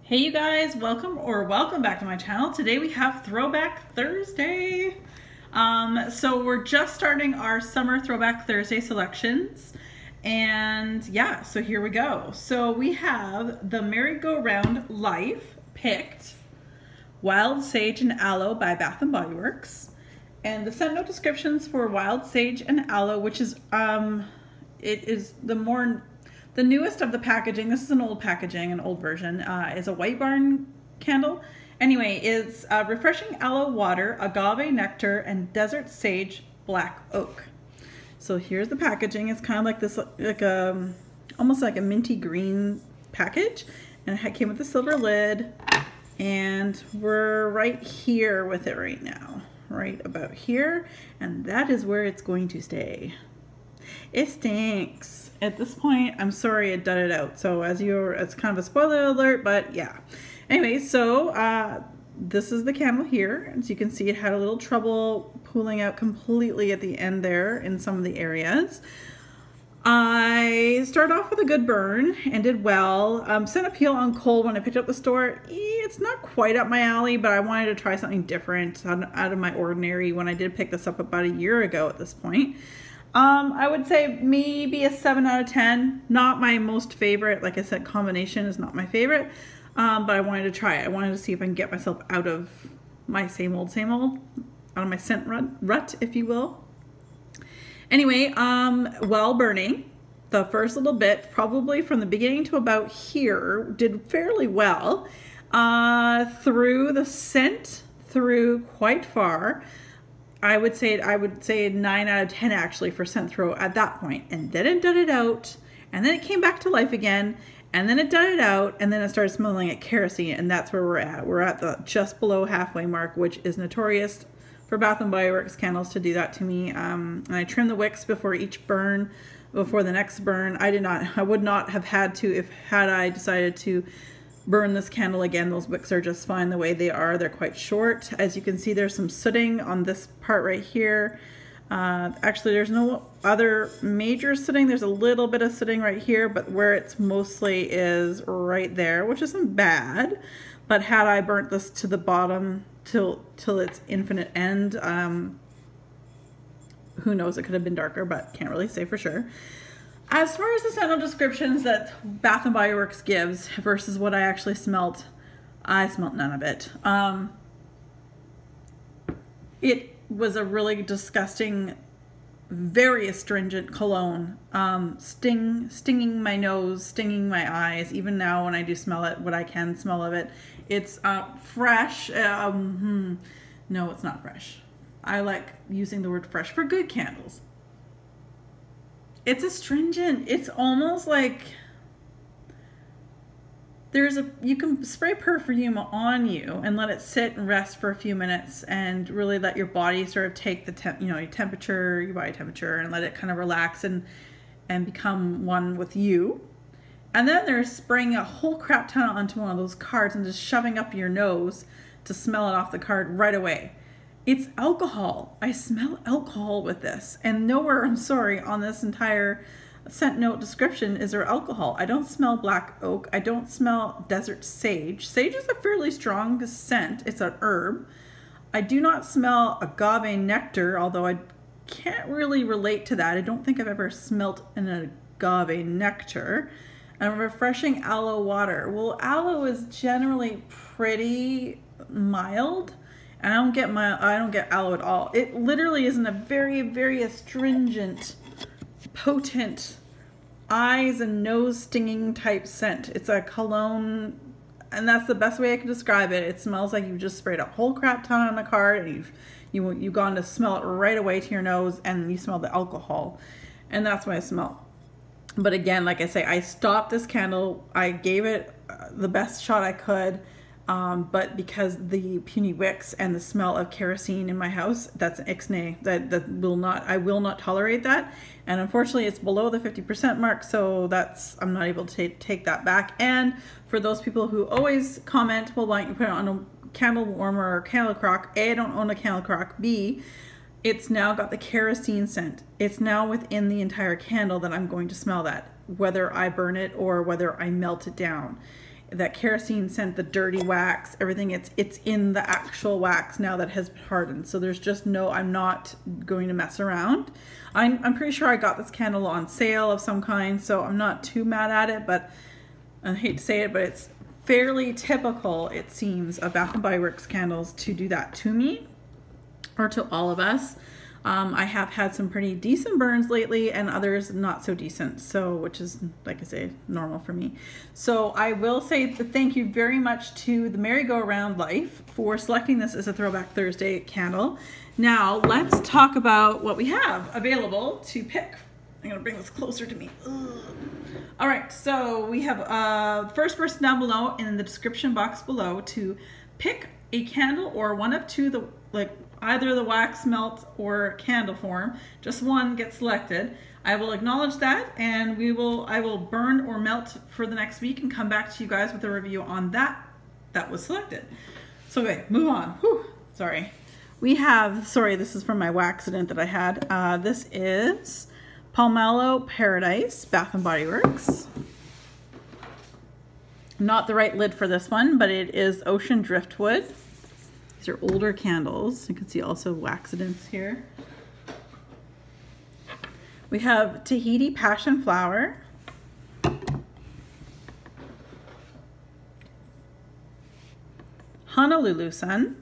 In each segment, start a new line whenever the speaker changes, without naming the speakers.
Hey you guys, welcome back to my channel. Today we have Throwback Thursday. So we're just starting our summer Throwback Thursday selections. And yeah, so here we go. So we have the Merry-Go-Round Life picked, Wild Sage and Aloe by Bath & Body Works. And the scent note descriptions for Wild Sage and Aloe, which is, it is the newest of the packaging. This is an old packaging, an old version, is a White Barn candle. Anyway, it's refreshing aloe water, agave nectar, and desert sage black oak. So here's the packaging. It's kind of like this, almost like a minty green package. And it came with a silver lid. And we're right here with it right now. Right about here. And that is where it's going to stay. It stinks. At this point, I'm sorry it dudded out. So it's kind of a spoiler alert, but yeah. Anyway, so this is the candle here. As you can see, it had a little trouble pulling out completely at the end there in some of the areas. I started off with a good burn and did well. Sent a peel on cold when I picked up the store. It's not quite up my alley, but I wanted to try something different out of my ordinary when I did pick this up about a year ago at this point. I would say maybe a 7 out of 10. Not my most favorite. Like I said, combination is not my favorite. But I wanted to try it. I wanted to see if I can get myself out of my same old, out of my scent rut, if you will. Anyway, while burning, the first little bit, probably from the beginning to about here, did fairly well. Through the scent, through quite far. I would say 9 out of 10 actually for scent throw at that point. And then it dudded out, and then it came back to life again, and then it dudded out, and then it started smelling like kerosene, and that's where we're at. We're at the just below halfway mark, which is notorious for Bath & Body Works candles to do that to me. And I trim the wicks before each burn, before the next burn. I would not have had to had I decided to burn this candle again. Those wicks are just fine the way they are. They're quite short. As you can see, there's some sooting on this part right here. Actually, there's no other major sooting. There's a little bit of sooting right here, but where it's mostly is right there, which isn't bad. But had I burnt this to the bottom till its infinite end, who knows, it could have been darker, but can't really say for sure. As far as the scent note descriptions that Bath & Body Works gives versus what I actually smelt, I smelt none of it. It was a really disgusting, very astringent cologne, stinging my nose, stinging my eyes. Even now when I do smell it, what I can smell of it, it's fresh. No, it's not fresh. I like using the word fresh for good candles. It's astringent. It's almost like you can spray perfume on you and let it sit and rest for a few minutes and really let your body sort of take the your temperature, your body temperature, and let it kind of relax and become one with you. And then there's spraying a whole crap ton onto one of those cards and just shoving up your nose to smell it off the card right away. It's alcohol. I smell alcohol with this. And nowhere, I'm sorry, on this entire scent note description is there alcohol. I don't smell black oak. I don't smell desert sage. Sage is a fairly strong scent. It's an herb. I do not smell agave nectar, although I can't really relate to that. I don't think I've ever smelt an agave nectar. And refreshing aloe water. Well, aloe is generally pretty mild. And I don't get aloe at all. It literally isn't a very, very astringent, potent, eyes and nose stinging type scent. It's a cologne, and that's the best way I can describe it. It smells like you've just sprayed a whole crap ton on a card, and you've gone to smell it right away to your nose, and you smell the alcohol, and that's what I smell. But again, like I say, I stopped this candle. I gave it the best shot I could. But because the puny wicks and the smell of kerosene in my house, that's an ixnay. I will not tolerate that. And unfortunately, it's below the 50% mark, so I'm not able to take that back. And for those people who always comment, well, why don't you put it on a candle warmer or candle crock? A, I don't own a candle crock. B, it's now got the kerosene scent. It's now within the entire candle that I'm going to smell that, whether I burn it or whether I melt it down. that kerosene scent, the dirty wax, everything, it's in the actual wax now that has hardened. So there's just no, I'm not going to mess around. I'm pretty sure I got this candle on sale of some kind, so I'm not too mad at it, but I hate to say it, but it's fairly typical, it seems, of Bath & Body Works candles to do that to me, or to all of us. I have had some pretty decent burns lately and others not so decent, so which is, like I say, normal for me. So I will say thank you very much to the Merry-Go-Round Life for selecting this as a Throwback Thursday candle. Now let's talk about what we have available to pick. I'm gonna bring this closer to me. Ugh. All right, so we have the first person down below in the description box below to pick a candle or one of two, either the wax melt or candle form. Just one gets selected. I will acknowledge that, and I will burn or melt for the next week and come back to you guys with a review on that was selected. So okay, move on. Whew, sorry. We have, sorry, this is from my waxident that I had. This is Pomelo Paradise, Bath & Body Works. Not the right lid for this one, but it is Ocean Driftwood. These are older candles. You can see also waxidents here. We have Tahiti Passion Flower. Honolulu Sun.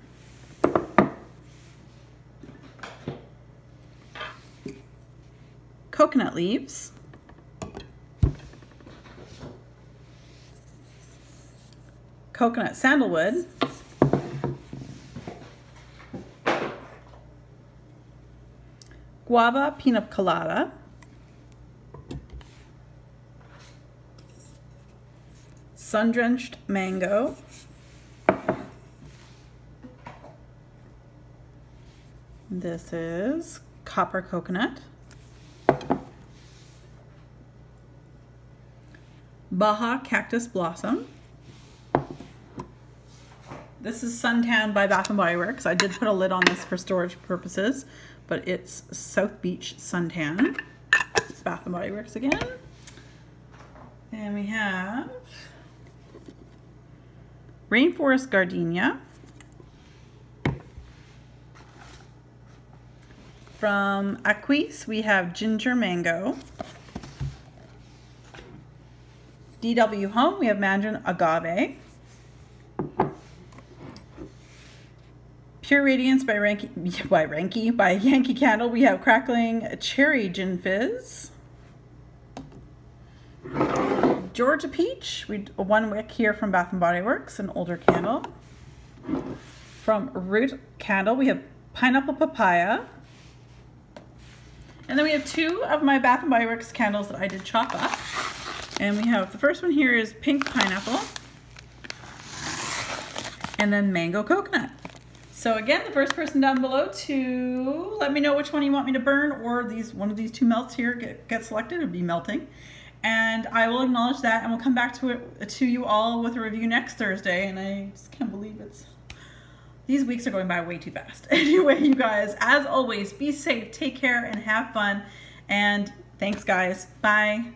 Coconut Leaves. Coconut Sandalwood. Guava Pina Colada. Sun-Drenched Mango. This is Copper Coconut. Baja Cactus Blossom. This is Suntan by Bath & Body Works. I did put a lid on this for storage purposes, but it's South Beach Suntan. It's Bath & Body Works again. And we have Rainforest Gardenia. From Aquis, we have Ginger Mango. DW Home, we have Mandarin Agave. Pure Radiance by Yankee Candle, we have Crackling Cherry Gin Fizz. Georgia Peach, one wick here from Bath & Body Works, an older candle. From Root Candle, we have Pineapple Papaya. And then we have two of my Bath & Body Works candles that I did chop up. And we have, the first one here is Pink Pineapple. And then Mango Coconut. So again, the first person down below to let me know which one you want me to burn, or one of these two melts here get selected. It'll be melting. And I will acknowledge that, and we'll come back to you all with a review next Thursday. And I just can't believe these weeks are going by way too fast. Anyway, you guys, as always, be safe, take care, and have fun. And thanks, guys. Bye.